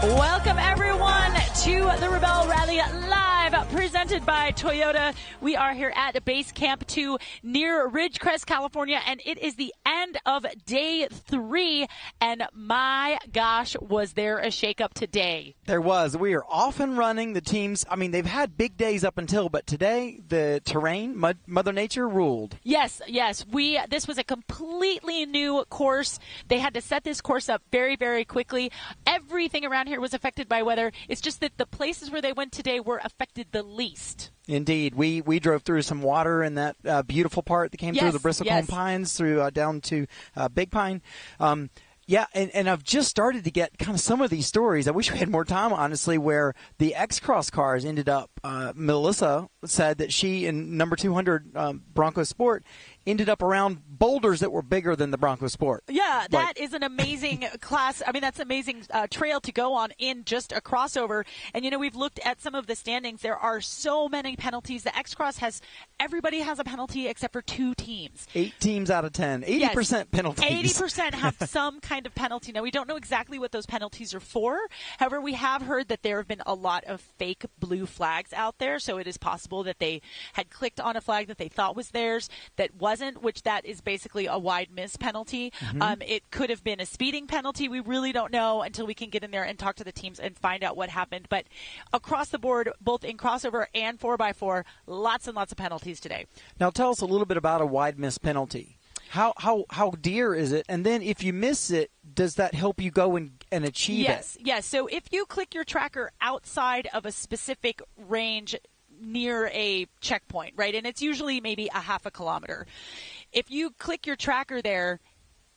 Welcome, everyone, to the Rebelle Rally Live, presented by Toyota. We are here at Base Camp 2 near Ridgecrest, California, and it is the end of day 3. And my gosh, was there a shakeup today? There was. We are off and running. The teams, I mean, they've had big days up until, but today the terrain, Mother Nature ruled. Yes. This was a completely new course. They had to set this course up very, very quickly. Everything around here was affected by weather. It's just that the places where they went today were affected the least. Indeed. We drove through some water in that beautiful part that came through the Bristlecone Pines through down to Big Pine. Yeah, and I've just started to get kind of some of these stories. I wish we had more time, honestly, where the X-Cross cars ended up, Melissa said that she, in number 200 Bronco Sport, ended up around boulders that were bigger than the Bronco Sport. Yeah, that is an amazing class. I mean, that's an amazing trail to go on in just a crossover. And, you know, we've looked at some of the standings. There are so many penalties. The X-Cross everybody has a penalty except for 2 teams. 8 teams out of 10. 80% penalties. 80% have some kind of penalty. Now, we don't know exactly what those penalties are for. However, we have heard that there have been a lot of fake blue flags out there. So it is possible that they had clicked on a flag that they thought was theirs that wasn't, which that is basically a wide miss penalty. It could have been a speeding penalty. We really don't know until we can get in there and talk to the teams and find out what happened. But across the board, both in crossover and 4x4, lots and lots of penalties today. Now tell us a little bit about a wide miss penalty. How dear is it? And then if you miss it, does that help you go and achieve it? Yes. So if you click your tracker outside of a specific range near a checkpoint, right, and it's usually maybe a half a kilometer, if you click your tracker there,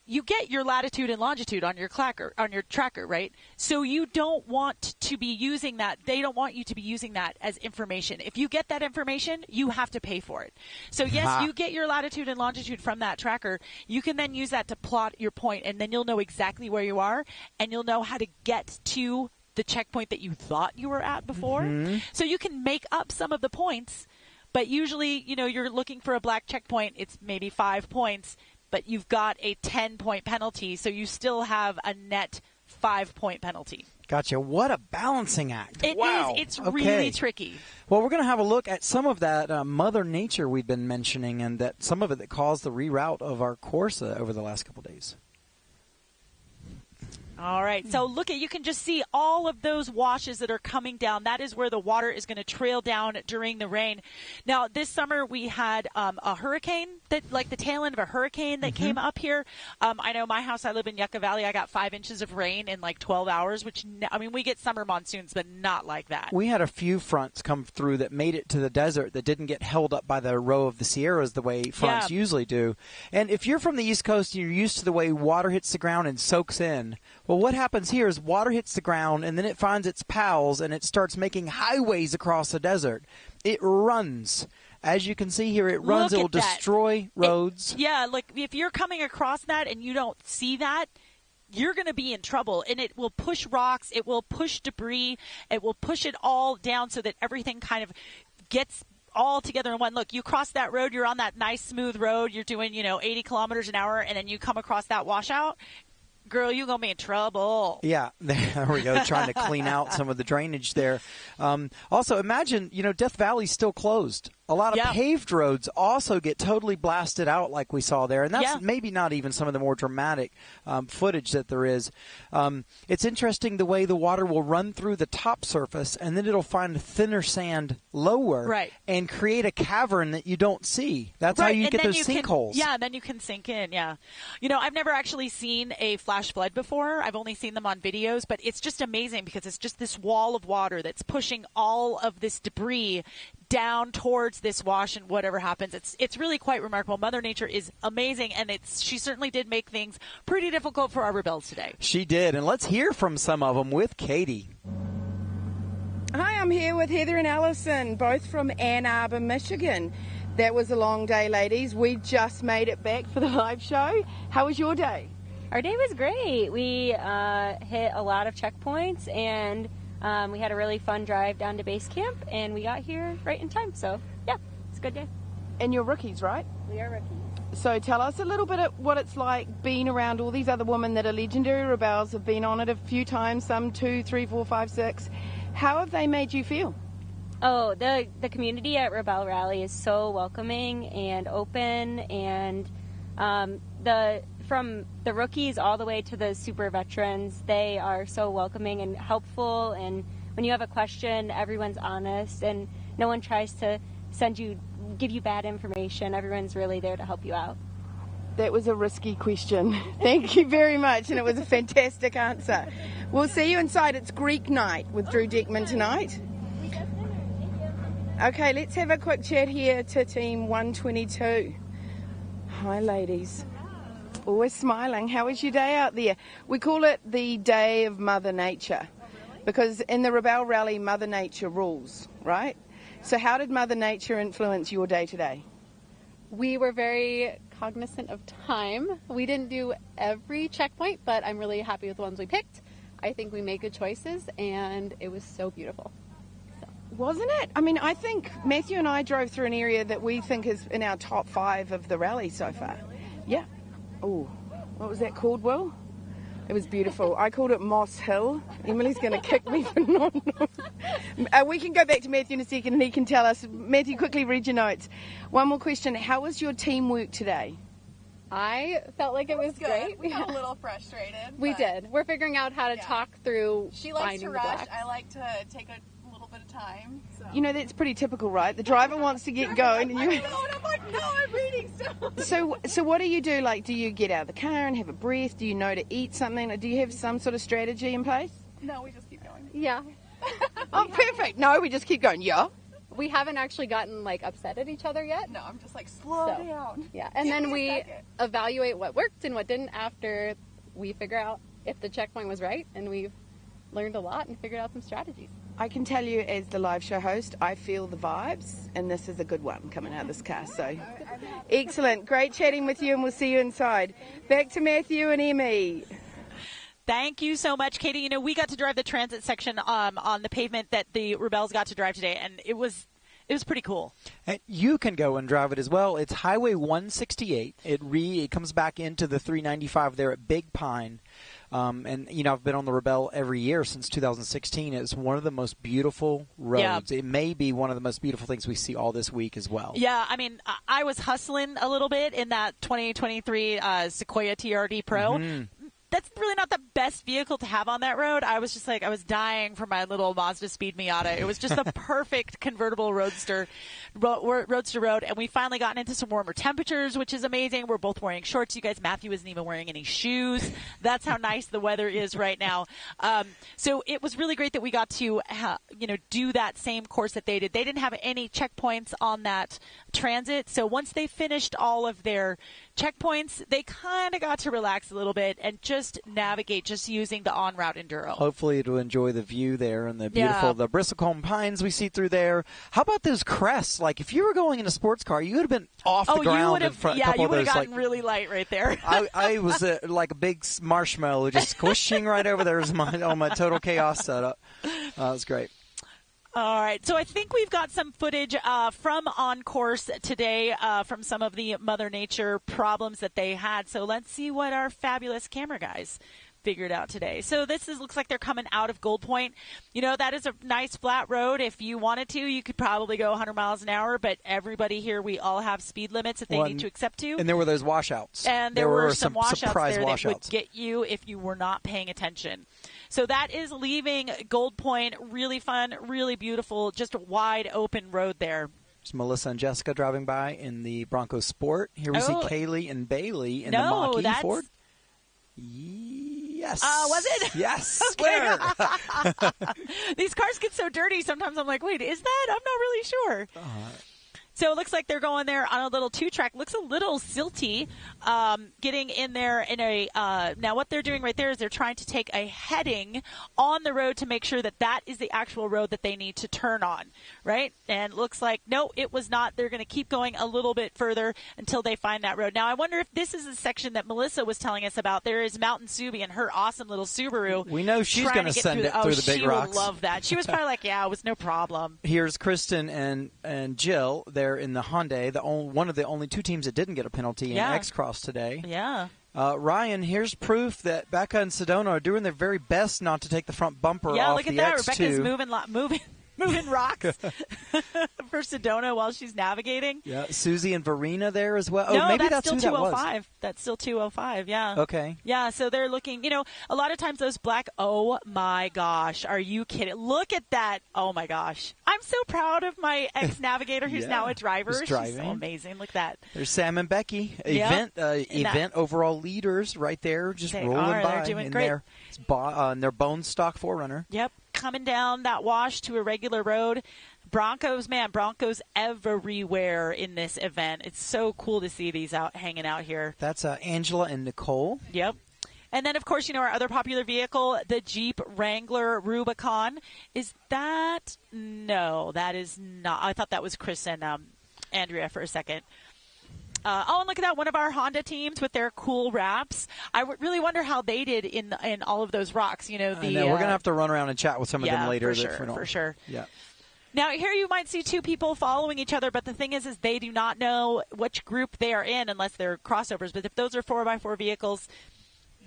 you get your latitude and longitude on your tracker, right? So you don't want to be using that. They don't want you to be using that as information. If you get that information, you have to pay for it. So yes, you get your latitude and longitude from that tracker. You can then use that to plot your point, and then you'll know exactly where you are, and you'll know how to get to the checkpoint that you thought you were at before. So you can make up some of the points, but usually, you know, you're looking for a black checkpoint. It's maybe 5 points, but you've got a 10-point penalty, so you still have a net 5-point penalty. Gotcha. What a balancing act. It is. It's really tricky. Well, we're going to have a look at some of that Mother Nature we've been mentioning, and that some of it that caused the reroute of our course over the last couple of days. All right, so you can just see all of those washes that are coming down. That is where the water is going to trail down during the rain. Now, this summer we had a hurricane, like the tail end of a hurricane that came up here. I know my house, I live in Yucca Valley. I got 5 inches of rain in like 12 hours, which, I mean, we get summer monsoons, but not like that. We had a few fronts come through that made it to the desert that didn't get held up by the row of the Sierras the way fronts usually do. And if you're from the East Coast and you're used to the way water hits the ground and soaks in, well, what happens here is water hits the ground, and then it finds its pals, and it starts making highways across the desert. It runs. As you can see here, it runs. It will destroy roads. Like if you're coming across that and you don't see that, you're going to be in trouble. And it will push rocks. It will push debris. It will push it all down so that everything kind of gets all together in one. Look, you cross that road, you're on that nice smooth road, you're doing, 80 kilometers an hour, and then you come across that washout. Girl, you're going to be in trouble. Yeah, there we go, trying to clean out some of the drainage there. Also, imagine, Death Valley's still closed. A lot of paved roads also get totally blasted out like we saw there. And that's maybe not even some of the more dramatic footage that there is. It's interesting the way the water will run through the top surface, and then it'll find thinner sand lower and create a cavern that you don't see. That's how you get those sinkholes. Then you can sink in, I've never actually seen a flash flood before. I've only seen them on videos, but it's just amazing because it's just this wall of water that's pushing all of this debris down towards this wash, and whatever happens, it's really quite remarkable. Mother Nature is amazing, and she certainly did make things pretty difficult for our Rebelles today. She did, and let's hear from some of them with Katie. Hi, I'm here with Heather and Allison, both from Ann Arbor, Michigan. That was a long day, ladies. We just made it back for the live show. How was your day? Our day was great. We hit a lot of checkpoints, and we had a really fun drive down to base camp, and we got here right in time. So, yeah, it's a good day. And you're rookies, right? We are rookies. So tell us a little bit of what it's like being around all these other women that are legendary Rebelles, have been on it a few times, some 2, 3, 4, 5, 6. How have they made you feel? Oh, the community at Rebelle Rally is so welcoming and open, and from the rookies all the way to the super veterans, they are so welcoming and helpful. And when you have a question, everyone's honest, and no one tries to give you bad information. Everyone's really there to help you out. That was a risky question. Thank you very much, and it was a fantastic answer. We'll see you inside. It's Greek night with Drew Deckman tonight. Okay, let's have a quick chat here to Team 122. Hi, ladies. Always smiling. How was your day out there? We call it the Day of Mother Nature because in the Rebelle Rally, Mother Nature rules, right? So how did Mother Nature influence your day today? We were very cognizant of time. We didn't do every checkpoint, but I'm really happy with the ones we picked. I think we made good choices, and it was so beautiful. Wasn't it? I mean, I think Matthew and I drove through an area that we think is in our top 5 of the rally so far. Yeah. Oh, what was that called, Will? It was beautiful. I called it Moss Hill. Emily's going to kick me for not knowing. We can go back to Matthew in a second and he can tell us. Matthew, quickly read your notes. One more question. How was your teamwork today? I felt like it was great. We got a little frustrated. We did. We're figuring out how to talk through. She likes finding to rush. the blacks. I like to take a little bit of time. So. You know, that's pretty typical, right? The driver wants to get going. And you... I'm like, no, I'm reading still. So what do you do? Like, do you get out of the car and have a breath? Do you know to eat something? Do you have some sort of strategy in place? No, we just keep going. Yeah. Oh, perfect. No, we just keep going. Yeah. We haven't actually gotten like upset at each other yet. No, I'm just like, slow down. Yeah, and then we evaluate what worked and what didn't after we figure out if the checkpoint was right, and we've learned a lot and figured out some strategies. I can tell you as the live show host, I feel the vibes, and this is a good one coming out of this car. So, excellent. Great chatting with you, and we'll see you inside. Back to Matthew and Emmy. Thank you so much, Katie. You know, we got to drive the transit section on the pavement that the Rebelles got to drive today, and it was pretty cool. And you can go and drive it as well. It's Highway 168. It comes back into the 395 there at Big Pine. And, you know, I've been on the Rebelle every year since 2016. It's one of the most beautiful roads. Yeah. It may be one of the most beautiful things we see all this week as well. Yeah, I mean, I was hustling a little bit in that 2023 Sequoia TRD Pro. Mm-hmm. That's really not the best vehicle to have on that road. I was just like, I was dying for my little Mazda Speed Miata. It was just the perfect convertible roadster road. And we finally gotten into some warmer temperatures, which is amazing. We're both wearing shorts. You guys, Matthew isn't even wearing any shoes. That's how nice the weather is right now. So it was really great that we got to, do that same course that they did. They didn't have any checkpoints on that transit. So once they finished all of their checkpoints, they kind of got to relax a little bit and just navigate just using the on-route Enduro. Hopefully it'll enjoy the view there and the beautiful, the bristlecone pines we see through there. How about those crests? Like, if you were going in a sports car, you would have been off the ground in front. Yeah, you would have gotten really light right there. I was like a big marshmallow just squishing right over there on my Total Chaos setup. That was great. All right, so I think we've got some footage from on course today from some of the Mother Nature problems that they had. So let's see what our fabulous camera guys figured out today. So looks like they're coming out of Gold Point. You know, that is a nice flat road. If you wanted to, you could probably go 100 miles an hour, but everybody here, we all have speed limits that they need to accept to. And there were those washouts. And there were some washouts there that would get you if you were not paying attention. So that is leaving Gold Point. Really fun, really beautiful, just a wide open road there. There's Melissa and Jessica driving by in the Bronco Sport. Here we see Kaylee and Bailey in the Mach-E Ford. Yes. Was it? Yes. Okay. These cars get so dirty sometimes I'm like, wait, is that? I'm not really sure. So it looks like they're going there on a little two-track. Looks a little silty, getting in there in a now what they're doing right there is they're trying to take a heading on the road to make sure that that is the actual road that they need to turn on, right? And it looks like, no, it was not. They're going to keep going a little bit further until they find that road. Now, I wonder if this is the section that Melissa was telling us about. There is Mountain Subi and her awesome little Subaru. We know she's going to send it through the big rocks. She would love that. She was probably like, yeah, it was no problem. Here's Kristen and Jill. They're there in the Hyundai, one of the only two teams that didn't get a penalty in X-Cross today. Yeah. Ryan, here's proof that Becca and Sedona are doing their very best not to take the front bumper off the X2. Yeah, look at that. Rebecca's moving rocks for Sedona while she's navigating. Yeah, Susie and Verena there as well. No, oh, maybe that's who still that 205. was. That's still 205, yeah. Okay. Yeah, so they're looking, a lot of times those black, oh my gosh, are you kidding? Look at that. Oh my gosh. I'm so proud of my ex-navigator who's now a driver. She's so amazing. Look at that. There's Sam and Becky, event overall leaders right there, just rolling by. They're doing great. Their bone stock 4Runner. Yep. Coming down that wash to a regular road. Broncos everywhere in this event. It's so cool to see these hanging out here. That's Angela and Nicole. Yep. And then, of course, our other popular vehicle, the Jeep Wrangler Rubicon. Is that? No, that is not. I thought that was Chris and Andrea for a second. And look at that, one of our Honda teams with their cool wraps. I really wonder how they did in all of those rocks. I know we're going to have to run around and chat with some of them later. For sure. Yeah. Now, here you might see two people following each other, but the thing is they do not know which group they are in unless they're crossovers. But if those are 4x4 vehicles,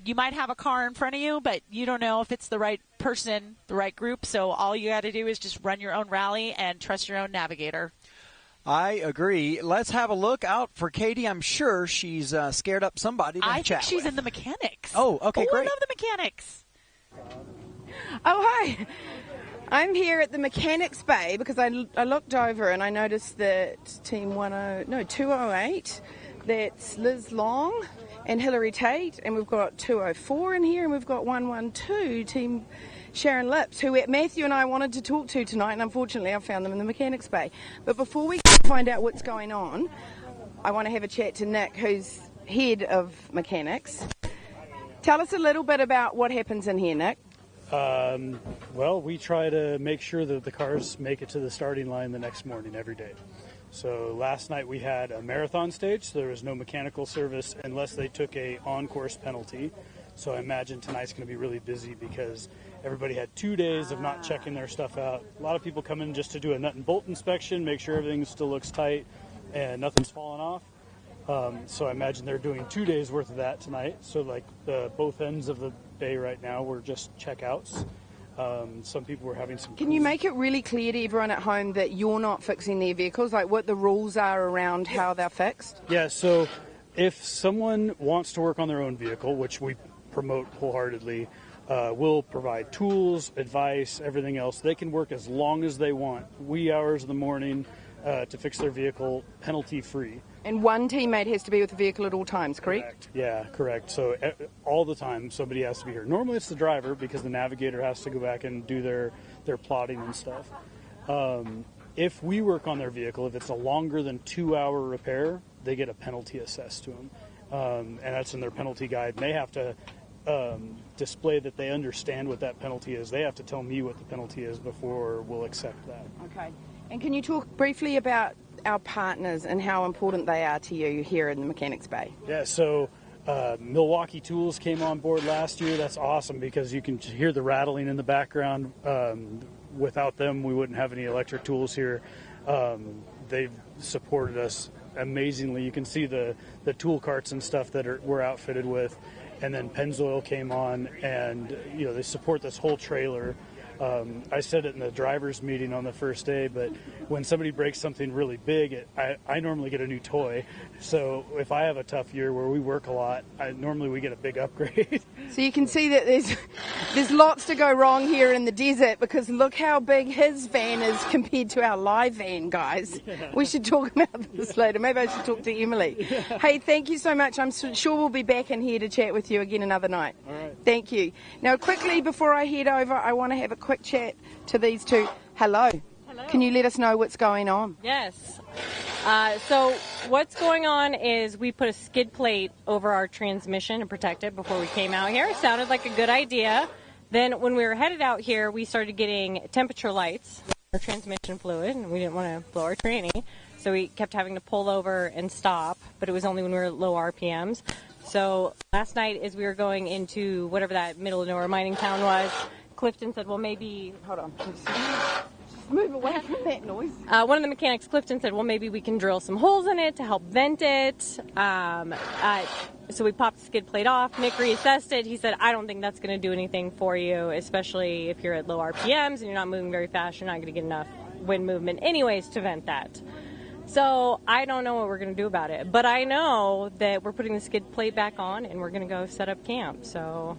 you might have a car in front of you, but you don't know if it's the right person, the right group. So all you got to do is just run your own rally and trust your own navigator. I agree. Let's have a look out for Katie. I'm sure she's scared up somebody to chat with. I think she's in the mechanics. Oh, okay, great. I love the mechanics. Oh, hi. I'm here at the mechanics bay because I looked over and I noticed that team 208, that's Liz Long and Hillary Tate, and we've got 204 in here, and we've got 112, team Sharon Lips, who Matthew and I wanted to talk to tonight, and unfortunately I found them in the mechanics bay. But before we find out what's going on, I want to have a chat to Nick, who's head of mechanics. Tell us a little bit about what happens in here, Nick. Well, we try to make sure that the cars make it to the starting line the next morning every day. So last night we had a marathon stage, so there was no mechanical service unless they took a on-course penalty. So I imagine tonight's going to be really busy because everybody had 2 days of not checking their stuff out. A lot of people come in just to do a nut and bolt inspection, make sure everything still looks tight and nothing's falling off. So I imagine they're doing 2 days worth of that tonight. So like both ends of the bay right now were just checkouts. Some people were having some... Can you make it really clear to everyone at home that you're not fixing their vehicles, like what the rules are around how they're fixed? Yeah, so if someone wants to work on their own vehicle, which we promote wholeheartedly, we'll provide tools, advice, everything else. They can work as long as they want, wee hours of the morning, to fix their vehicle penalty-free. And one teammate has to be with the vehicle at all times, correct? Yeah, correct. So all the time somebody has to be here. Normally it's the driver because the navigator has to go back and do their plotting and stuff. If we work on their vehicle, if it's a longer than 2 hour repair, they get a penalty assessed to them. And that's in their penalty guide. And they have to display that they understand what that penalty is. They have to tell me what the penalty is before we'll accept that. Okay. And can you talk briefly about our partners and how important they are to you here in the Mechanics Bay? Yeah, so Milwaukee Tools came on board last year. That's awesome because you can hear the rattling in the background. Without them, we wouldn't have any electric tools here. They've supported us amazingly. You can see the tool carts and stuff that we're outfitted with. And then Pennzoil came on, and they support this whole trailer. I said it in the driver's meeting on the first day, but when somebody breaks something really big, I normally get a new toy. So if I have a tough year where we work a lot, normally we get a big upgrade. So you can see that there's lots to go wrong here in the desert because look how big his van is compared to our live van, guys. Yeah. We should talk about this later. Maybe I should talk to Emily. Yeah. Hey, thank you so much. I'm sure we'll be back in here to chat with you again another night. All right. Thank you. Now, quickly, before I head over, I want to have a quick chat to these two. Hello. Hello. Can you let us know what's going on? Yes. So what's going on is we put a skid plate over our transmission to protect it before we came out here. It sounded like a good idea. Then when we were headed out here, we started getting temperature lights in our transmission fluid, and we didn't want to blow our tranny. So we kept having to pull over and stop, but it was only when we were at low RPMs. So last night as we were going into whatever that middle of nowhere mining town was, Clifton said, well, maybe, hold on. Let's move away from that noise. One of the mechanics, Clifton, said, well, maybe we can drill some holes in it to help vent it. So we popped the skid plate off. Nick reassessed it. He said, I don't think that's going to do anything for you, especially if you're at low RPMs and you're not moving very fast. You're not going to get enough wind movement anyways to vent that. So I don't know what we're going to do about it. But I know that we're putting the skid plate back on and we're going to go set up camp. So...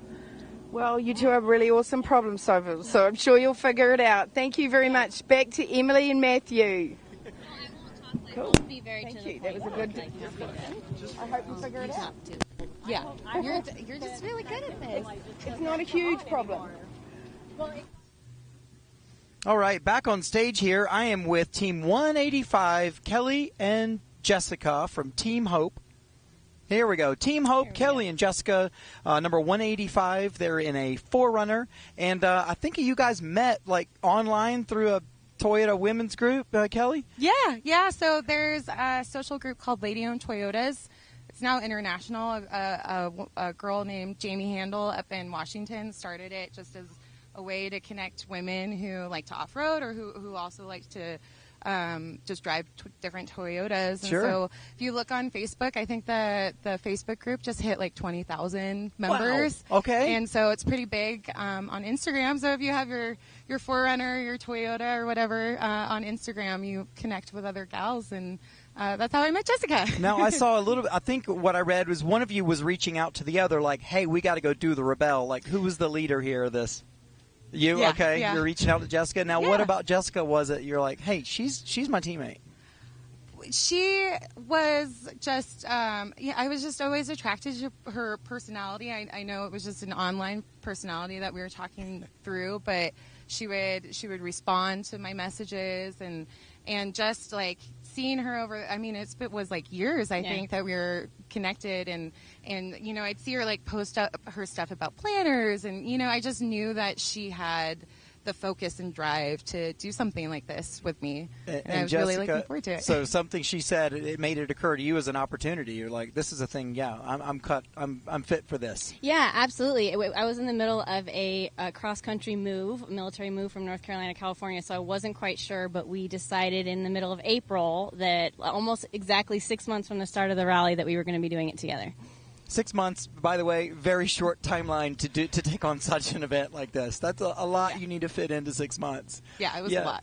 Well, you two are really awesome problem solvers, so I'm sure you'll figure it out. Thank you very much. Back to Emily and Matthew. Cool. Thank you. That was a good discussion. I hope you figure it out. Yeah, you're just really good at this. It's not a huge problem. All right, back on stage here. I am with Team 185, Kelly and Jessica from Team Hope. Here we go. Team Hope, Kelly and Jessica, number 185. They're in a 4Runner. And I think you guys met, like, online through a Toyota women's group, Kelly? Yeah. So there's a social group called Lady Owned Toyotas. It's now international. A girl named Jamie Handel up in Washington started it just as a way to connect women who like to off-road or who also like to just drive different Toyotas. Sure. And so if you look on Facebook, I think the Facebook group just hit like 20,000 members. Wow. Okay. And so it's pretty big on Instagram. So if you have your 4Runner, your Toyota or whatever on Instagram, you connect with other gals, and that's how I met Jessica. Now, I saw a little bit, I think what I read was one of you was reaching out to the other like, hey, we got to go do the Rebelle. Like, who was the leader here of this? You? Yeah, Okay. yeah. You're reaching out to Jessica. Now, Yeah. what about Jessica was it? You're like, hey, she's my teammate. She was just, I was just always attracted to her personality. I know it was just an online personality that we were talking through, but she would respond to my messages and just like seeing her over, I mean, it was like years, I think, that we were connected, and you know, I'd see her like post up her stuff about planners, and you know, I just knew that she had the focus and drive to do something like this with me, and I was Jessica, really looking forward to it. So something she said, it made it occur to you as an opportunity. You're like, this is a thing. Yeah, I'm fit for this. Yeah, absolutely. I was in the middle of a cross-country military move from North Carolina to California, so I wasn't quite sure, but we decided in the middle of April that almost exactly 6 months from the start of the rally that we were going to be doing it together. 6 months, by the way, very short timeline to take on such an event like this. That's a lot you need to fit into 6 months. Yeah, it was a lot.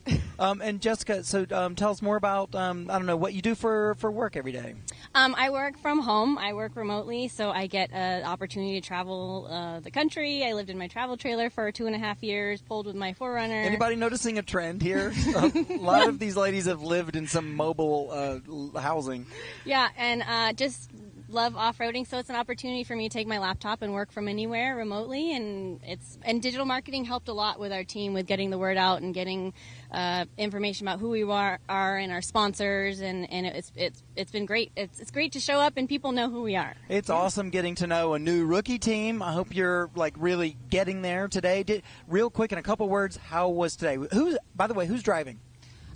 And Jessica, so tell us more about, I don't know, what you do for work every day. I work from home. I work remotely, so I get an opportunity to travel the country. I lived in my travel trailer for 2.5 years, pulled with my 4Runner. Anybody noticing a trend here? A lot of these ladies have lived in some mobile housing. Yeah, and just love off-roading, so it's an opportunity for me to take my laptop and work from anywhere remotely, and digital marketing helped a lot with our team with getting the word out and getting information about who we are and our sponsors, and it's been great. It's great to show up and people know who we are. It's awesome getting to know a new rookie team. I hope you're like really getting there today. Real quick in a couple words, how was today? By the way, who's driving?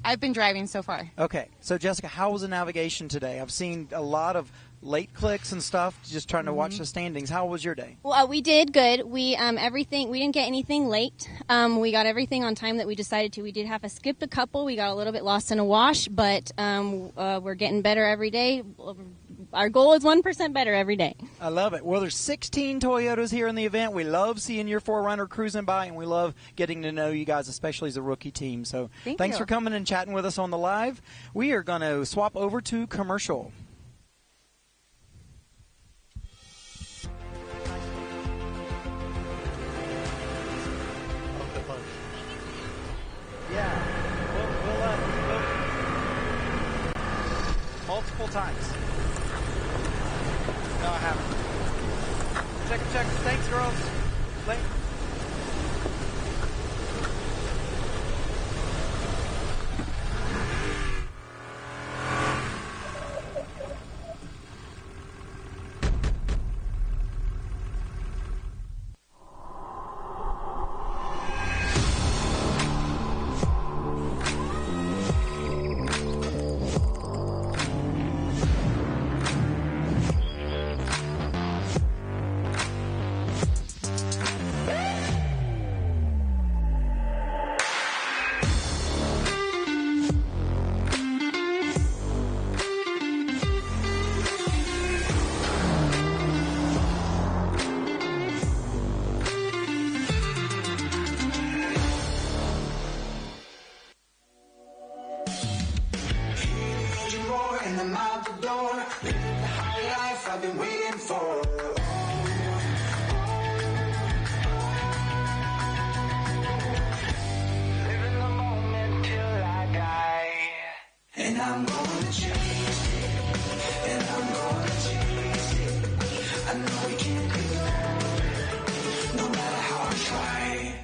I've been driving so far. Okay, so Jessica, how was the navigation today? I've seen a lot of late clicks and stuff, just trying to watch the standings. How was your day? Well, we did good. We everything. We didn't get anything late. We got everything on time that we decided to. We did have to skip a couple. We got a little bit lost in a wash, but we're getting better every day. Our goal is 1% better every day. I love it. Well, there's 16 Toyotas here in the event. We love seeing your 4Runner cruising by, and we love getting to know you guys, especially as a rookie team. So thanks for coming and chatting with us on the live. We are going to swap over to commercial. Yeah, we'll multiple times. No, I haven't. Check. Thanks, girls. door. Living the high life I've been waiting for. Living the moment till I die. And I'm gonna chase it. And I'm gonna chase it. I know we can't ignore it, no matter how I try.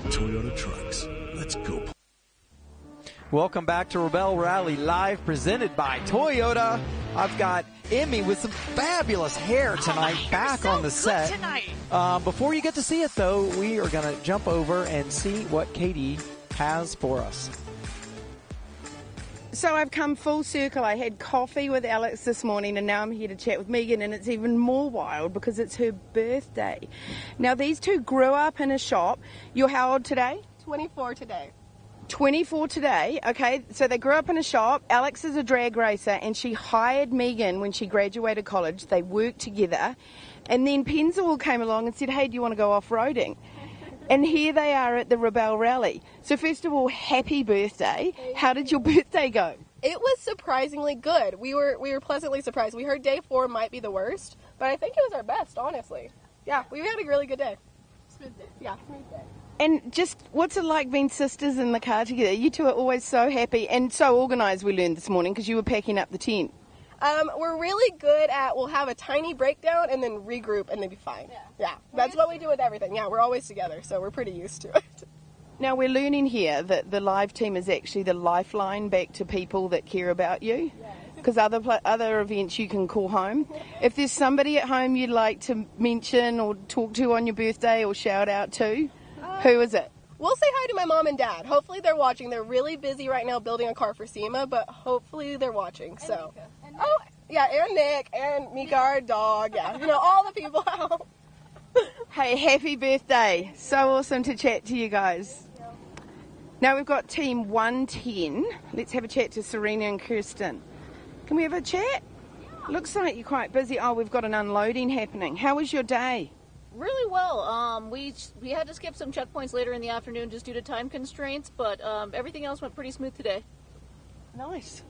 Toyota Trucks. Let's go. Welcome back to Rebelle Rally Live, presented by Toyota. I've got Emmy with some fabulous hair tonight, back on the set. Before you get to see it, though, we are going to jump over and see what Katie has for us. So I've come full circle. I had coffee with Alex this morning, and now I'm here to chat with Megan, and it's even more wild because it's her birthday. Now, these two grew up in a shop. You're how old today? 24 today. 24 today. Okay, so they grew up in a shop. Alex is a drag racer, and she hired Megan when she graduated college. They worked together, and then Pennzoil came along and said, hey, do you want to go off-roading? And here they are at the Rebelle Rally. So first of all, happy birthday. How did your birthday go? It was surprisingly good. We were pleasantly surprised. We heard day 4 might be the worst, but I think it was our best, honestly. Yeah, we had a really good day. Smooth day. Yeah, smooth day. And just what's it like being sisters in the car together? You two are always so happy and so organised, we learned this morning, because you were packing up the tent. We're really good at, we'll have a tiny breakdown and then regroup and then be fine. Yeah, that's what we do with everything. Yeah, we're always together, so we're pretty used to it. Now, we're learning here that the live team is actually the lifeline back to people that care about you, because other events you can call home. If there's somebody at home you'd like to mention or talk to on your birthday or shout out to, who is it? We'll say hi to my mom and dad. Hopefully they're watching. They're really busy right now building a car for SEMA, but hopefully they're watching. So, oh yeah, and Nick and Mika, our dog. Yeah, all the people out. Hey, happy birthday! So awesome to chat to you guys. Now we've got team 110. Let's have a chat to Serena and Kirsten. Can we have a chat? Looks like you're quite busy. Oh, we've got an unloading happening. How was your day? Really well. We had to skip some checkpoints later in the afternoon just due to time constraints, but everything else went pretty smooth today. Nice.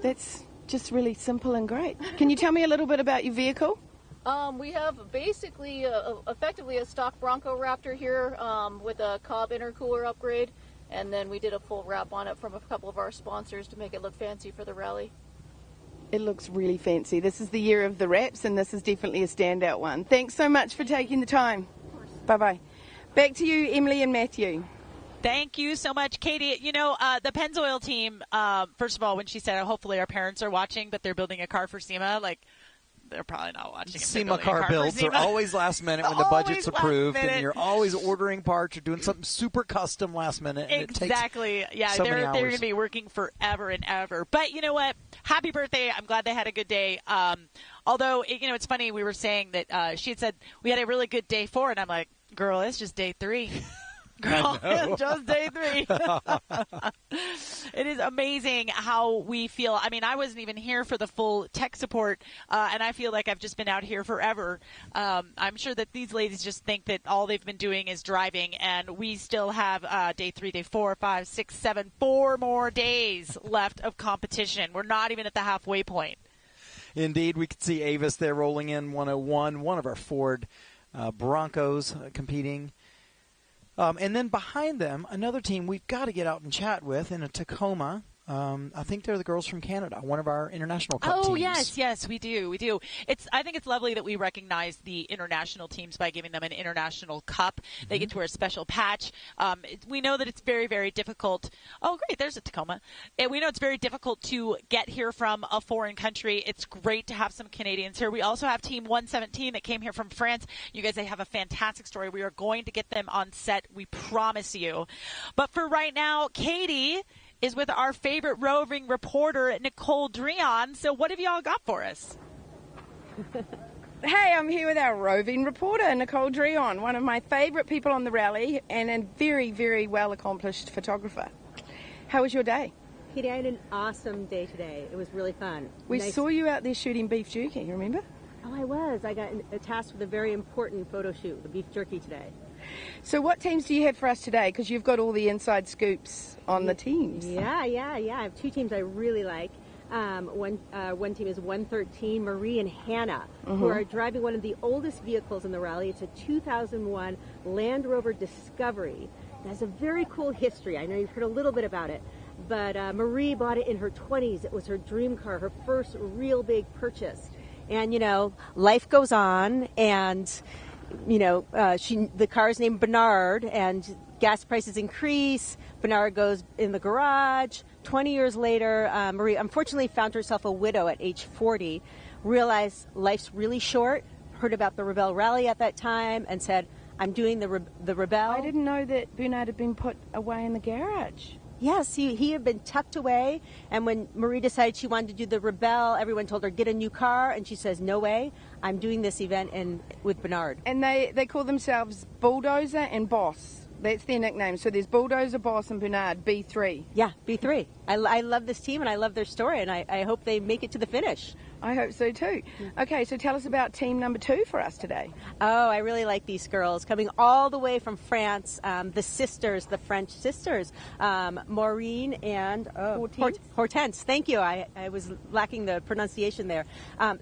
That's just really simple and great. Can you tell me a little bit about your vehicle? We have basically, effectively a stock Bronco Raptor here with a Cobb intercooler upgrade, and then we did a full wrap on it from a couple of our sponsors to make it look fancy for the rally. It looks really fancy. This is the year of the wraps, and this is definitely a standout one. Thanks so much for taking the time. Bye-bye. Back to you, Emily and Matthew. Thank you so much, Katie. The Pennzoil team, first of all, when she said, hopefully our parents are watching, but they're building a car for SEMA, they're probably not watching. SEMA car builds are always last minute when the budget's approved, and you're always ordering parts. You're doing something super custom last minute. And exactly. It takes yeah, so they're going to be working forever and ever. But you know what? Happy birthday. I'm glad they had a good day. Although, it's funny. We were saying that she had said we had a really good day 4, and I'm like, girl, it's just day 3. Girl, it's just day 3. It is amazing how we feel. I mean, I wasn't even here for the full tech support, and I feel like I've just been out here forever. I'm sure that these ladies just think that all they've been doing is driving, and we still have day 3, day 4, 5, 6, 7, 4 more days left of competition. We're not even at the halfway point. Indeed, we could see Avis there rolling in 101, one of our Ford Broncos competing. And then behind them, another team we've got to get out and chat with in a Tacoma. I think they're the girls from Canada, one of our international cup teams. Oh, yes, we do. I think it's lovely that we recognize the international teams by giving them an international cup. They get to wear a special patch. We know that it's very, very difficult. Oh, great, there's a Tacoma. And we know it's very difficult to get here from a foreign country. It's great to have some Canadians here. We also have Team 117 that came here from France. You guys, they have a fantastic story. We are going to get them on set, we promise you. But for right now, Katie is with our favorite roving reporter, Nicole Dreon. So what have y'all got for us? Hey, I'm here with our roving reporter, Nicole Dreon, one of my favourite people on the rally and a very, very well-accomplished photographer. How was your day? Katie, I had an awesome day today. It was really fun. We saw you out there shooting beef jerky, remember? Oh, I was. I got tasked with a very important photo shoot, the beef jerky today. So what teams do you have for us today? Because you've got all the inside scoops on the teams. Yeah. I have two teams I really like. One team is 113, Marie and Hannah, who are driving one of the oldest vehicles in the rally. It's a 2001 Land Rover Discovery. It has a very cool history. I know you've heard a little bit about it, but Marie bought it in her 20s. It was her dream car, her first real big purchase. And, you know, life goes on, and, you know, the car is named Bernard, and gas prices increase. Bernard goes in the garage. 20 years later, Marie unfortunately found herself a widow at age 40, realized life's really short, heard about the Rebelle rally at that time, and said, I'm doing the Rebelle. I didn't know that Bernard had been put away in the garage. Yes, he had been tucked away, and when Marie decided she wanted to do the Rebelle, everyone told her, get a new car, and she says, no way, I'm doing this event with Bernard. And they call themselves Bulldozer and Boss. That's their nickname. So there's Bulldozer, Boss, and Bernard, B3. Yeah, B3. I love this team, and I love their story, and I hope they make it to the finish. I hope so too. Okay, so tell us about team number 2 for us today. Oh, I really like these girls. Coming all the way from France, the French sisters, Maureen and Hortense. Thank you. I was lacking the pronunciation there.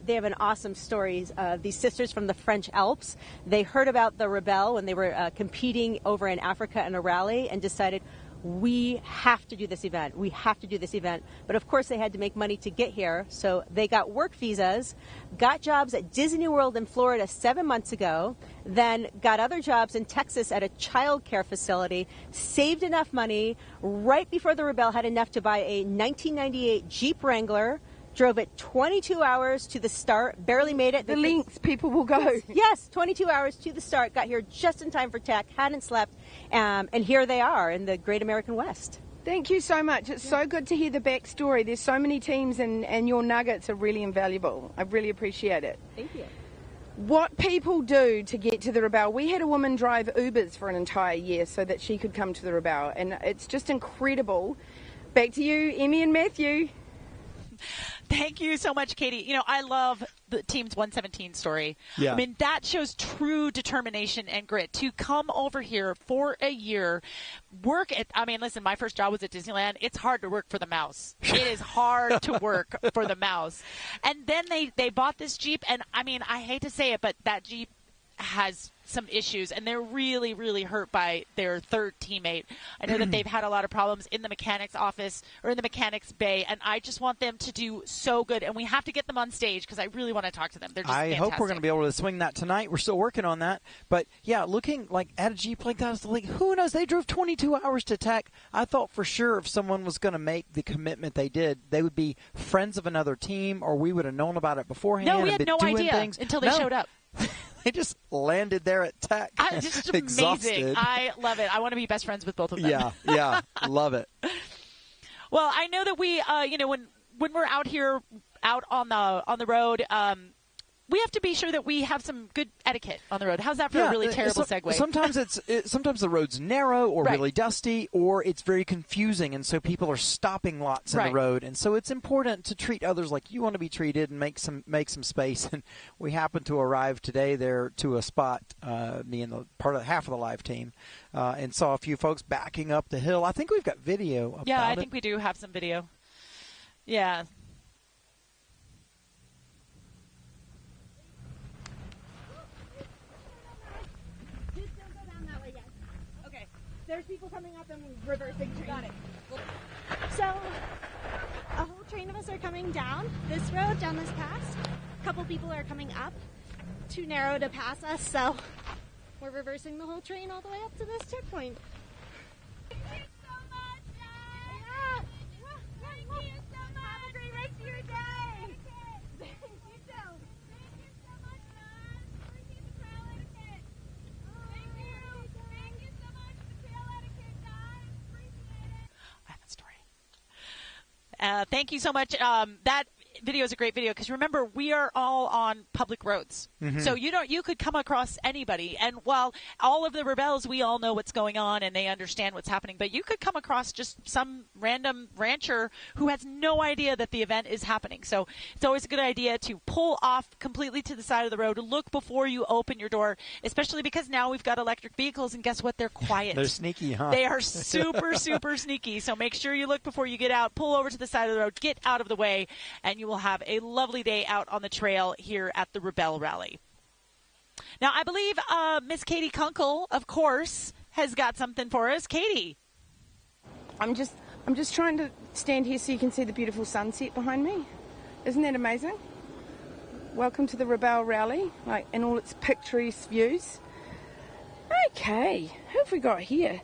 They have an awesome story. These sisters from the French Alps, they heard about the Rebelle when they were competing over in Africa in a rally and decided, we have to do this event. We have to do this event. But of course they had to make money to get here. So they got work visas, got jobs at Disney World in Florida 7 months ago, then got other jobs in Texas at a child care facility, saved enough money right before the Rebelle had enough to buy a 1998 Jeep Wrangler, drove it 22 hours to the start, barely made it. The lengths people will go. Yes, 22 hours to the start, got here just in time for tech, hadn't slept, and here they are in the great American West. Thank you so much. It's so good to hear the backstory. There's so many teams, and your nuggets are really invaluable. I really appreciate it. Thank you. What people do to get to the Rebelle. We had a woman drive Ubers for an entire year so that she could come to the Rebelle, and it's just incredible. Back to you, Emmy and Matthew. Thank you so much, Katie. You know, I love the team's 117 story. Yeah. I mean, that shows true determination and grit to come over here for a year, listen, my first job was at Disneyland. It's hard to work for the mouse. It is hard to work for the mouse. And then they bought this Jeep, and I mean, I hate to say it, but that Jeep has some issues, and they're really, really hurt by their third teammate. I know that they've had a lot of problems in the mechanics office or in the mechanics bay, and I just want them to do so good, and we have to get them on stage because I really want to talk to them. They're just fantastic. Hope we're going to be able to swing that tonight. We're still working on that. But, yeah, looking like at a Jeep like that, like, who knows? They drove 22 hours to Tech. I thought for sure if someone was going to make the commitment they did, they would be friends of another team, or we would have known about it beforehand. No, we had no idea until they showed up. They just landed there at Tech. Just amazing. I love it. I want to be best friends with both of them. Yeah, love it. Well, I know that we, when we're out here, out on the road, we have to be sure that we have some good etiquette on the road. How's that for a really terrible segue? Sometimes the road's narrow or really dusty, or it's very confusing, and so people are stopping lots in the road. And so it's important to treat others like you want to be treated and make some space. And we happened to arrive today there to a spot, me and half of the live team, and saw a few folks backing up the hill. I think we've got video about it. Yeah, I think we do have some video. Yeah. There's people coming up and reversing train. Got it. So, a whole train of us are coming down this road, down this pass. A couple people are coming up. Too narrow to pass us, so we're reversing the whole train all the way up to this checkpoint. Thank you so much, guys! Yeah. Thank you so much! Have a great rest of your day! Thank you too! Thank you so much, guys! Appreciate the trail etiquette! Thank you! Thank you so much for the trail etiquette, guys! Appreciate it! I have a story. Thank you so much. That video is a great video because remember, we are all on public roads. Mm-hmm. So you could come across anybody. And while all of the Rebelles, we all know what's going on and they understand what's happening, but you could come across just some random rancher who has no idea that the event is happening. So it's always a good idea to pull off completely to the side of the road, look before you open your door, especially because now we've got electric vehicles, and guess what? They're quiet. They're sneaky, huh? They are super, super sneaky. So make sure you look before you get out, pull over to the side of the road, get out of the way, and you will have a lovely day out on the trail here at the Rebelle Rally. Now, I believe Miss Katie Kunkel, of course, has got something for us. Katie. I'm just trying to stand here so you can see the beautiful sunset behind me. Isn't that amazing? Welcome to the Rebelle Rally, like in all its picturesque views. Okay, who have we got here?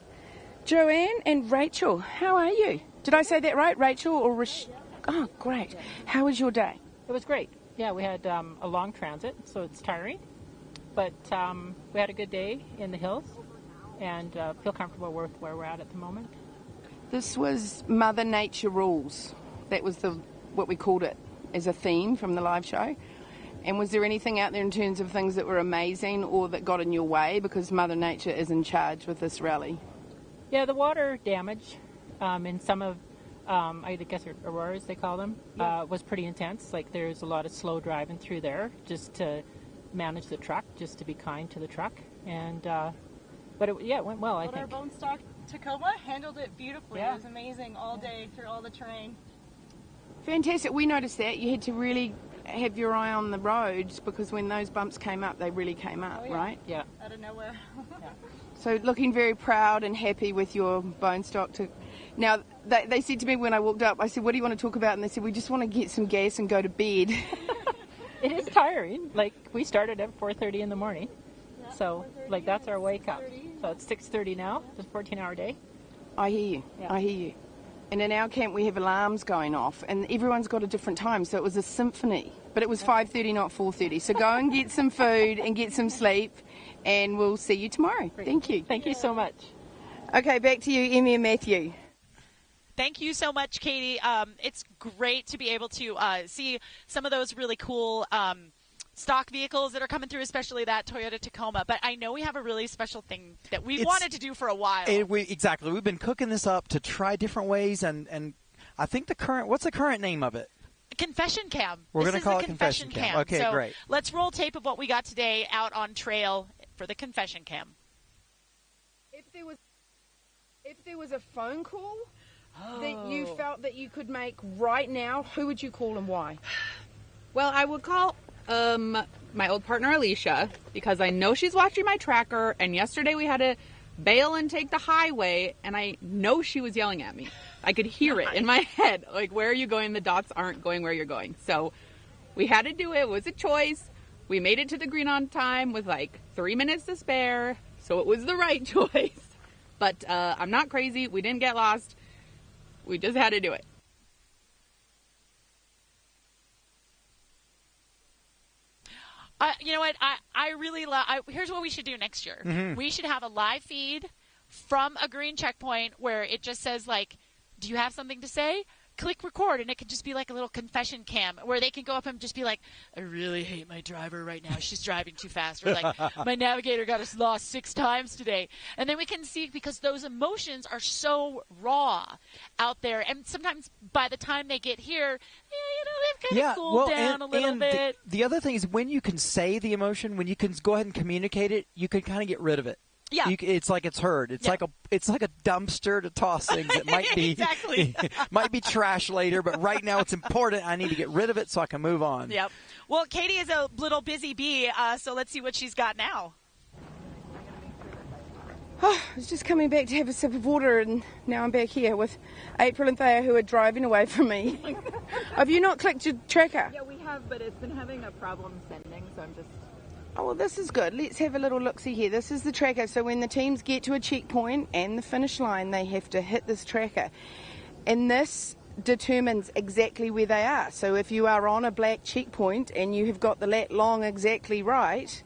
Joanne and Rachel. How are you? Did I say that right? Rachel or Oh, great. How was your day? It was great. Yeah, we had a long transit, so it's tiring. But we had a good day in the hills and feel comfortable with where we're at the moment. This was Mother Nature Rules. That was what we called it as a theme from the live show. And was there anything out there in terms of things that were amazing or that got in your way? Because Mother Nature is in charge with this rally. Yeah, the water damage in some of I guess auroras they call them, was pretty intense. Like there's a lot of slow driving through there just to manage the truck, just to be kind to the truck. And but it went well, I think. Our bone stock Tacoma handled it beautifully. Yeah. It was amazing all day through all the terrain. Fantastic. We noticed that. You had to really have your eye on the roads because when those bumps came up, they really came up, right? Yeah. Out of nowhere. So looking very proud and happy with your bone stock. Now, they said to me when I walked up, I said, what do you want to talk about? And they said, we just want to get some gas and go to bed. It is tiring. Like, we started at 4:30 in the morning. So, like, that's our wake up. So it's 6:30 now. It's a 14-hour day. I hear you. Yeah. I hear you. And in our camp, we have alarms going off, and everyone's got a different time, so it was a symphony. But it was 5:30, not 4:30. So go and get some food and get some sleep, and we'll see you tomorrow. Great. Thank you. Thank you so much. Okay, back to you, Emmy and Matthew. Thank you so much, Katie. It's great to be able to see some of those really cool stock vehicles that are coming through, especially that Toyota Tacoma. But I know we have a really special thing that we wanted to do for a while. Exactly. We've been cooking this up to try different ways, and I think what's the current name of it? Confession Cam. We're going to call it Confession Cam. Okay, so great. Let's roll tape of what we got today out on trail for the Confession Cam. If there was a phone call that you felt that you could make right now, who would you call and why? Well, I would call my old partner Alicia because I know she's watching my tracker, and yesterday we had to bail and take the highway, and I know she was yelling at me. I could hear it in my head, like, where are you going? The dots aren't going where you're going. So we had to do it. It was a choice. We made it to the green on time with like 3 minutes to spare, so it was the right choice. But I'm not crazy. We didn't get lost. We just had to do it. You know what? I really love. Here's what we should do next year. Mm-hmm. We should have a live feed from a green checkpoint where it just says, like, do you have something to say? Click record, and it could just be like a little confession cam where they can go up and just be like, I really hate my driver right now. She's driving too fast. Or like, my navigator got us lost 6 times today. And then we can see, because those emotions are so raw out there. And sometimes by the time they get here, they've kind of cooled down a little bit. The other thing is when you can say the emotion, when you can go ahead and communicate it, you can kind of get rid of it. Yeah. It's like it's heard. It's like a dumpster to toss things. It might be exactly. might be trash later, but right now it's important. I need to get rid of it so I can move on. Yep. Well, Katie is a little busy bee, so let's see what she's got now. I was just coming back to have a sip of water, and now I'm back here with April and Thea, who are driving away from me. Have you not clicked your tracker? Yeah, we have, but it's been having a problem sending, so I'm just... Oh, well, this is good. Let's have a little look-see here. This is the tracker. So when the teams get to a checkpoint and the finish line, they have to hit this tracker. And this determines exactly where they are. So if you are on a black checkpoint and you have got the lat long exactly right,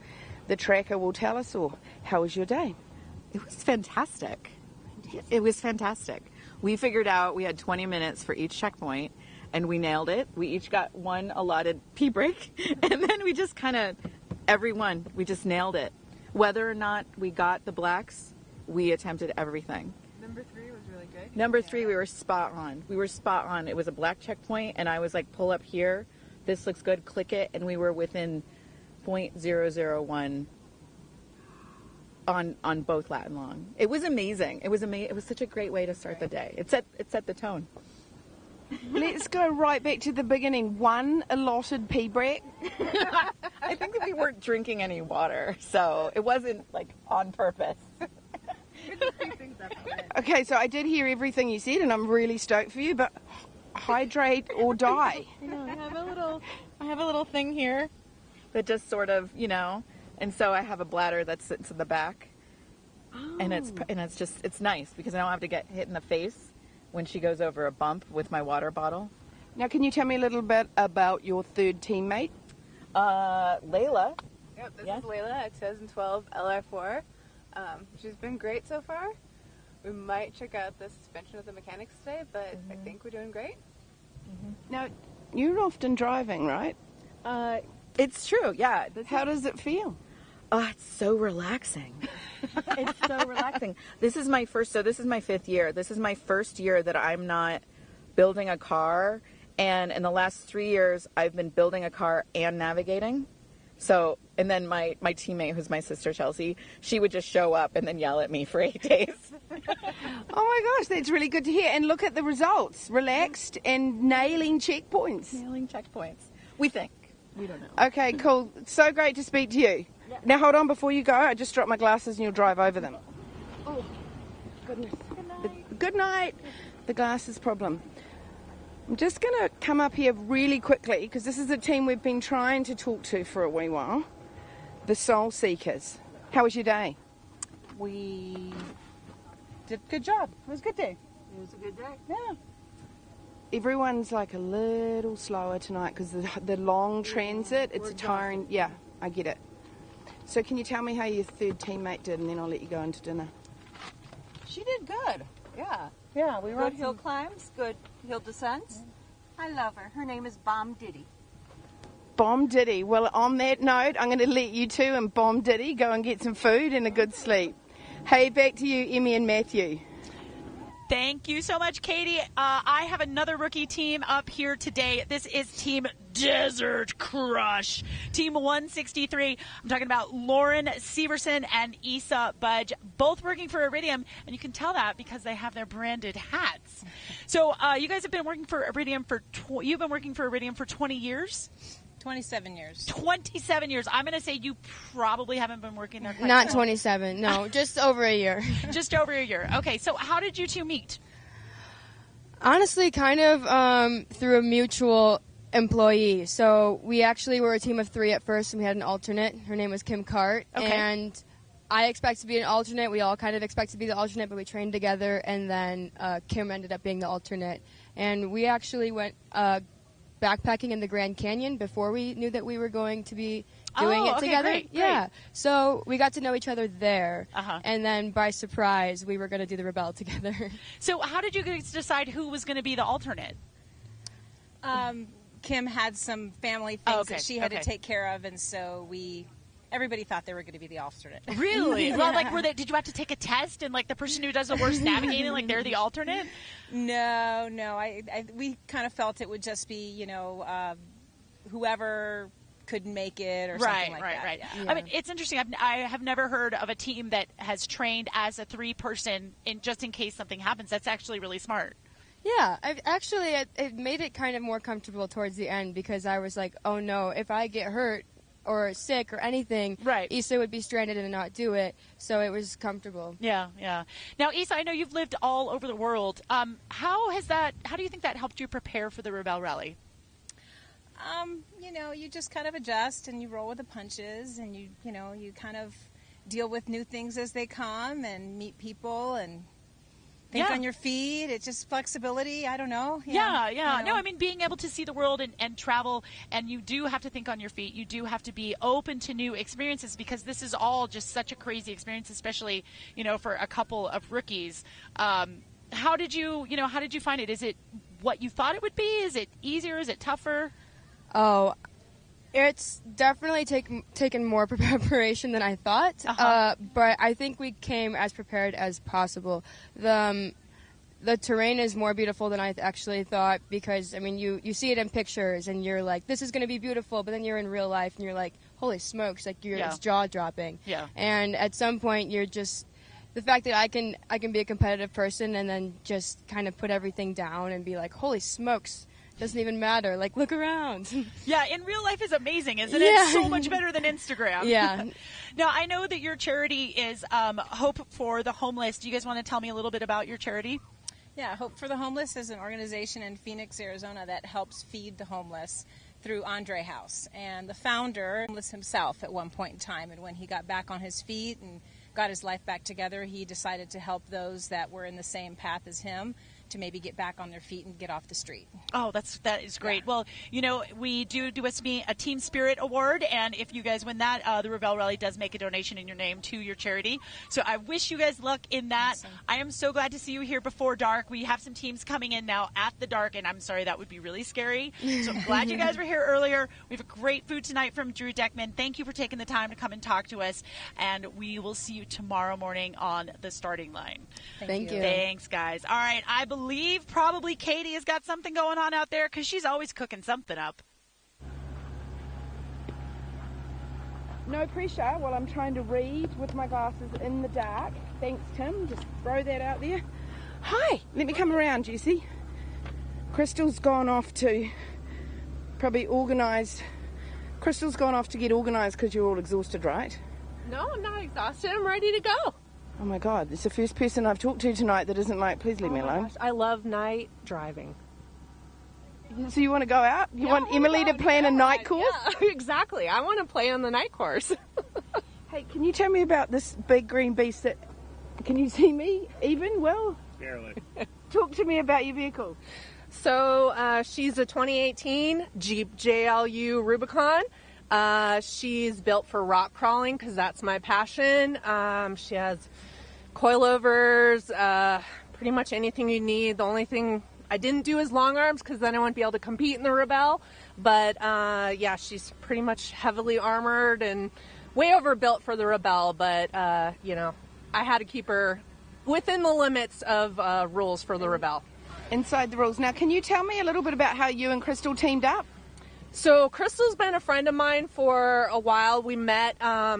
the tracker will tell us all. How was your day? It was fantastic. It was fantastic. We figured out we had 20 minutes for each checkpoint, and we nailed it. We each got one allotted pee break, and then we just kind of, we just nailed it. Whether or not we got the blacks, we attempted everything. Number 3 was really good. Number 3, we were spot on. It was a black checkpoint, and I was like, pull up here. This looks good. Click it, and we were within 0.001 on both lat and long. It was amazing. It was such a great way to start the day. It set the tone. Let's go right back to the beginning. One allotted pee break. I think that we weren't drinking any water, so it wasn't like on purpose. Okay, so I did hear everything you said, and I'm really stoked for you, but hydrate or die. I have a little thing here that just sort of, and so I have a bladder that sits in the back. Oh. And it's nice because I don't have to get hit in the face when she goes over a bump with my water bottle. Now, can you tell me a little bit about your third teammate? Layla. Yep, this is Layla at 2012 LR4. She's been great so far. We might check out the suspension of the mechanics today, but I think we're doing great. Now, you're often driving, right? It's true, yeah. How does it feel? Oh, it's so relaxing. It's so relaxing. This is my 5th year. This is my first year that I'm not building a car. And in the last 3 years, I've been building a car and navigating. So, and then my teammate, who's my sister, Chelsea, she would just show up and then yell at me for 8 days. Oh my gosh, that's really good to hear. And look at the results. Relaxed and nailing checkpoints. We think. We don't know. Okay, cool. So great to speak to you. Yeah. Now hold on before you go. I just dropped my glasses and you'll drive over them. Oh, goodness. Good night. The glasses problem. I'm just going to come up here really quickly because this is a team we've been trying to talk to for a wee while. The Soul Seekers. How was your day? We did a good job. It was a good day. It was a good day. Yeah. Everyone's like a little slower tonight because the long transit, it's a tiring. Yeah, I get it. So can you tell me how your third teammate did, and then I'll let you go into dinner. She did good. Yeah. Yeah, we were good hill climbs, good hill descents. I love her. Her name is Bomb Diddy. Bomb Diddy. Well, on that note, I'm going to let you two and Bomb Diddy go and get some food and a good sleep. Hey, back to you, Emmy and Matthew. Thank you so much, Katie. I have another rookie team up here today. This is Team Desert Crush. Team 163. I'm talking about Lauren Severson and Issa Budge, both working for Iridium, and you can tell that because they have their branded hats. So you guys have been working for Iridium you've been working for Iridium for 20 years? 27 years. 27 years. I'm going to say you probably haven't been working there quite Not 27, no, just over a year. Just over a year. Okay, so how did you two meet? Honestly, kind of through a mutual employee. So we actually were a team of 3 at first, and we had an alternate. Her name was Kim Cart. Okay. And I expect to be an alternate. We all kind of expect to be the alternate, but we trained together, and then Kim ended up being the alternate. And we actually went backpacking in the Grand Canyon before we knew that we were going to be doing it together. Great. Yeah. So we got to know each other there. And then by surprise, we were going to do the Rebelle together. So how did you guys decide who was going to be the alternate? Kim had some family things that she had to take care of, and so everybody thought they were going to be the alternate. Really? Well, did you have to take a test and the person who does the worst navigating, they're the alternate? No. We kind of felt it would just be, whoever could make it or something like that. Right. Yeah. I mean, it's interesting. I have never heard of a team that has trained as a 3-person just in case something happens. That's actually really smart. Yeah, it made it kind of more comfortable towards the end because I was like, oh no, if I get hurt or sick or anything, Issa would be stranded and not do it, so it was comfortable. Yeah. Now, Issa, I know you've lived all over the world. How do you think that helped you prepare for the Rebelle Rally? You just kind of adjust and you roll with the punches, and you kind of deal with new things as they come and meet people and think on your feet. It's just flexibility. I don't know. Yeah. No, I mean, being able to see the world and travel, and you do have to think on your feet. You do have to be open to new experiences because this is all just such a crazy experience, especially, for a couple of rookies. How did you find it? what you thought it would be? Is it easier? Is it tougher? Oh, it's definitely taken more preparation than I thought, but I think we came as prepared as possible. The terrain is more beautiful than I actually thought because, I mean, you see it in pictures and you're like, this is going to be beautiful, but then you're in real life and you're like, holy smokes, like it's jaw-dropping. Yeah. And at some point you're just, the fact that I can be a competitive person and then just kind of put everything down and be like, holy smokes, doesn't even matter. Like, look around. Yeah, in real life is amazing, isn't it? So much better than Instagram. Yeah. Now, I know that your charity is Hope for the Homeless. Do you guys want to tell me a little bit about your charity? Yeah, Hope for the Homeless is an organization in Phoenix, Arizona that helps feed the homeless through Andre House. And the founder, homeless himself at one point in time, and when he got back on his feet and got his life back together, he decided to help those that were in the same path as him to maybe get back on their feet and get off the street. Oh, that is great. Yeah. Well, you know, we do a Team Spirit Award, and if you guys win that, the Rebelle Rally does make a donation in your name to your charity. So I wish you guys luck in that. Awesome. I am so glad to see you here before dark. We have some teams coming in now at the dark, and I'm sorry, that would be really scary. So I'm glad you guys were here earlier. We have a great food tonight from Drew Deckman. Thank you for taking the time to come and talk to us, and we will see you tomorrow morning on the starting line. Thank you. Thanks, guys. All right, I believe probably Katie has got something going on out there because she's always cooking something up. No pressure while I'm trying to read with my glasses in the dark. Thanks, Tim. Just throw that out there. Hi. Let me come around, Jessie. Crystal's gone off to probably organise. Crystal's gone off to get organised because you're all exhausted, right? No, I'm not exhausted. I'm ready to go. Oh my God, it's the first person I've talked to tonight that isn't like, please leave me alone. Gosh, I love night driving. So you want to go out? You want Emily to plan a night course? Yeah, exactly. I want to play on the night course. Hey, can you tell me about this big green beast that... Can you see me even? Well? Barely. Talk to me about your vehicle. So she's a 2018 Jeep JLU Rubicon. She's built for rock crawling because that's my passion. She has coilovers, pretty much anything you need. The only thing I didn't do is long arms because then I wouldn't be able to compete in the Rebelle. But yeah, she's pretty much heavily armored and way overbuilt for the Rebelle. But you know, I had to keep her within the limits of rules for the Rebelle. Inside the rules. Now, can you tell me a little bit about how you and Crystal teamed up? So Crystal's been a friend of mine for a while. We met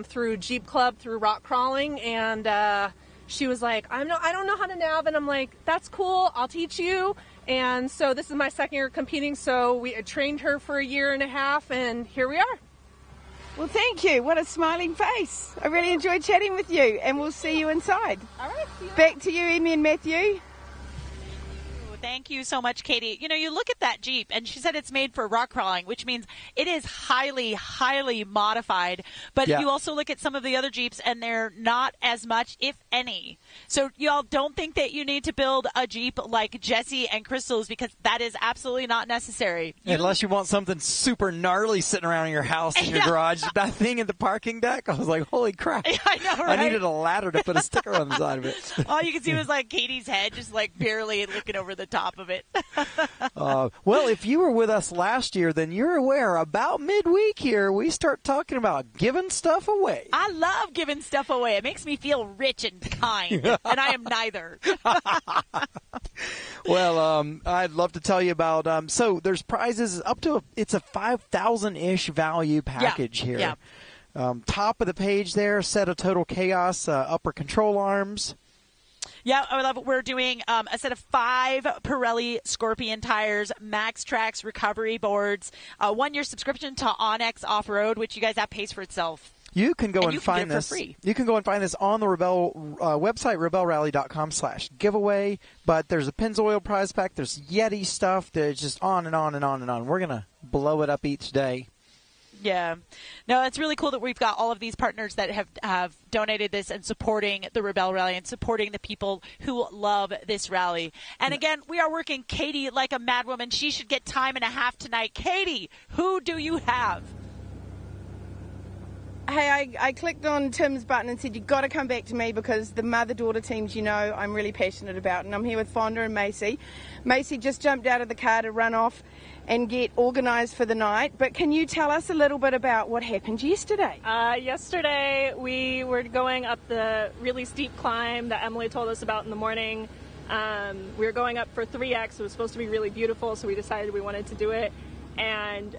through Jeep Club, through rock crawling, and she was like, I don't know how to nav, and I'm like, that's cool, I'll teach you. And so this is my second year competing, so we trained her for a year and a half, and here we are. Well, thank you. What a smiling face. I really enjoyed chatting with you, and we'll see you inside. All right, see you. Back to you, Emmy and Matthew. Thank you so much, Katie. You know, you look at that Jeep, and she said it's made for rock crawling, which means it is highly, highly modified. But you also look at some of the other Jeeps, and they're not as much, if any. So y'all don't think that you need to build a Jeep like Jessie and Crystal's, because that is absolutely not necessary. Unless you want something super gnarly sitting around in your house, in your garage. That thing in the parking deck, I was like, holy crap. I know, right? I needed a ladder to put a sticker on the side of it. All you could see was like Katie's head just like barely looking over the top of it. Well, if you were with us last year, then you're aware about midweek here, we start talking about giving stuff away. I love giving stuff away. It makes me feel rich and kind, and I am neither. Well, I'd love to tell you about, so there's prizes up to, it's a 5,000-ish value package here. Yeah. Top of the page there, set of Total Chaos upper control arms. Yeah, I love it. We're doing a set of 5 Pirelli Scorpion tires, Max Trax recovery boards, 1-year subscription to Onyx Off-Road, which you guys have pays for itself. You can go and find this. For free. You can go and find this on the Rebelle website, rebellerally.com/giveaway. But there's a Pennzoil prize pack. There's Yeti stuff. There's just on and on and on and on. We're going to blow it up each day. Yeah. No, it's really cool that we've got all of these partners that have donated this and supporting the Rebelle Rally and supporting the people who love this rally. And again, we are working Katie like a madwoman. She should get time and a half tonight. Katie, who do you have? Hey, I clicked on Tim's button and said, you've got to come back to me because the mother-daughter teams, I'm really passionate about. And I'm here with Fonda and Macy. Macy just jumped out of the car to run off and get organised for the night. But can you tell us a little bit about what happened yesterday? Yesterday, we were going up the really steep climb that Emily told us about in the morning. We were going up for 3X. It was supposed to be really beautiful, so we decided we wanted to do it. And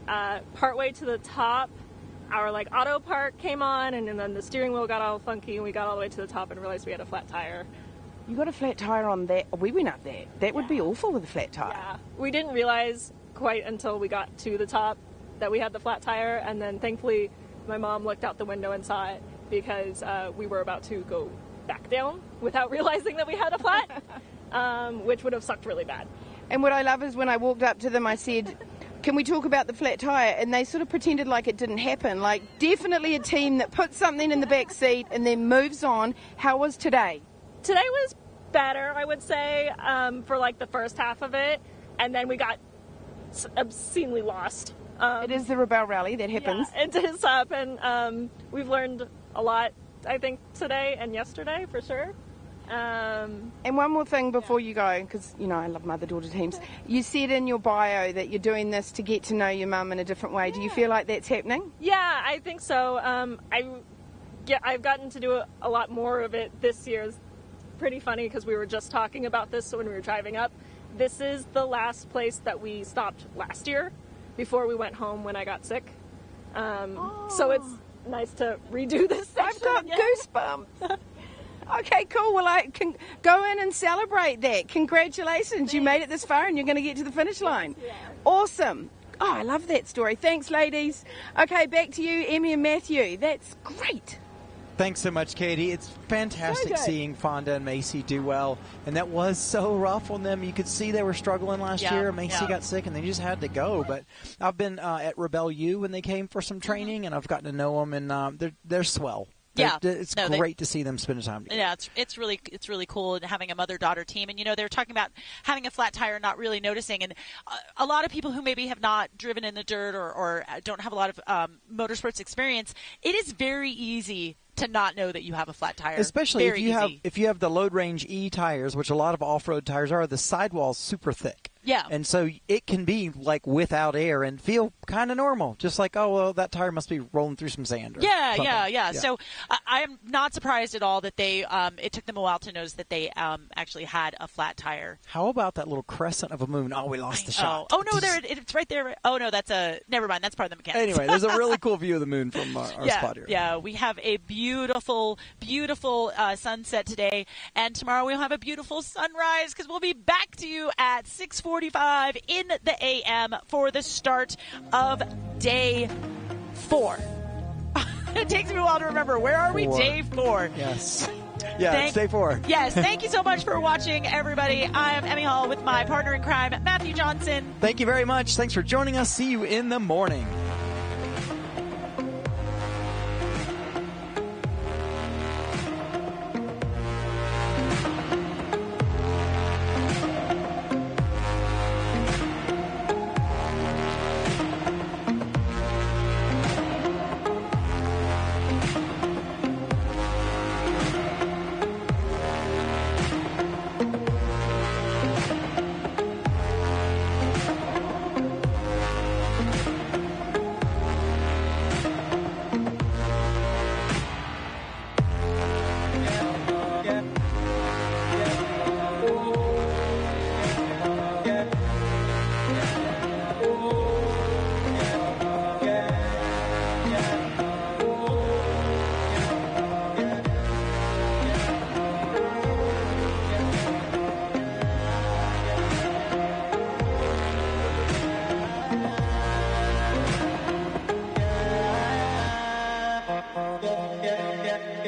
partway to the top, our auto park came on, and then the steering wheel got all funky, and we got all the way to the top and realized we had a flat tire. You got a flat tire on that? We went up there. That would be awful with a flat tire. Yeah, we didn't realize quite until we got to the top that we had the flat tire, and then thankfully my mom looked out the window and saw it because we were about to go back down without realizing that we had a flat, which would have sucked really bad. And what I love is when I walked up to them, I said, can we talk about the flat tire? And they sort of pretended like it didn't happen. Definitely a team that puts something in the back seat and then moves on. How was today? Today was better, I would say, for the first half of it. And then we got obscenely lost. It is the Rebelle Rally that happens. Yeah, it does happen. We've learned a lot, I think, today and yesterday, for sure. And one more thing before you go, because, I love mother-daughter teams. You said in your bio that you're doing this to get to know your mum in a different way. Do you feel like that's happening? Yeah, I think so. I've gotten to do a lot more of it this year. It's pretty funny because we were just talking about this when we were driving up. This is the last place that we stopped last year before we went home when I got sick. So it's nice to redo this section. I've got goosebumps. Okay, cool. Well, I can go in and celebrate that. Congratulations. Thanks. You made it this far and you're going to get to the finish line. Yeah. Awesome. Oh, I love that story. Thanks, ladies. Okay, back to you, Emmy and Matthew. That's great. Thanks so much, Katie. It's fantastic seeing Fonda and Macy do well. And that was so rough on them. You could see they were struggling last year. Macy got sick, and they just had to go. But I've been at Rebelle U when they came for some training, and I've gotten to know them, and they're swell. It's great to see them spend time together. Yeah, it's really cool and having a mother-daughter team. And they were talking about having a flat tire, not really noticing. And a lot of people who maybe have not driven in the dirt or don't have a lot of motorsports experience, it is very easy to not know that you have a flat tire. Especially if you have the Load Range E tires, which a lot of off-road tires are, the sidewall's super thick. Yeah. And so it can be without air and feel kind of normal. Just like, oh, well, that tire must be rolling through some sand. Or something. Yeah. So I am not surprised at all that they, it took them a while to notice that they actually had a flat tire. How about that little crescent of a moon? Oh, we lost the shot. Oh, no, it's right there. Oh, no, never mind. That's part of the mechanics. Anyway, there's a really cool view of the moon from our spot here. Yeah, we have a beautiful, beautiful sunset today. And tomorrow we'll have a beautiful sunrise because we'll be back to you at 6:45 in the a.m. for the start of day 4. It takes me a while to remember. Where are we? Day 4. Yes. Yeah, it's day 4. Yes. Thank you so much for watching, everybody. I am Emmy Hall with my partner in crime, Matthew Johnson. Thank you very much. Thanks for joining us. See you in the morning.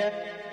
yeah.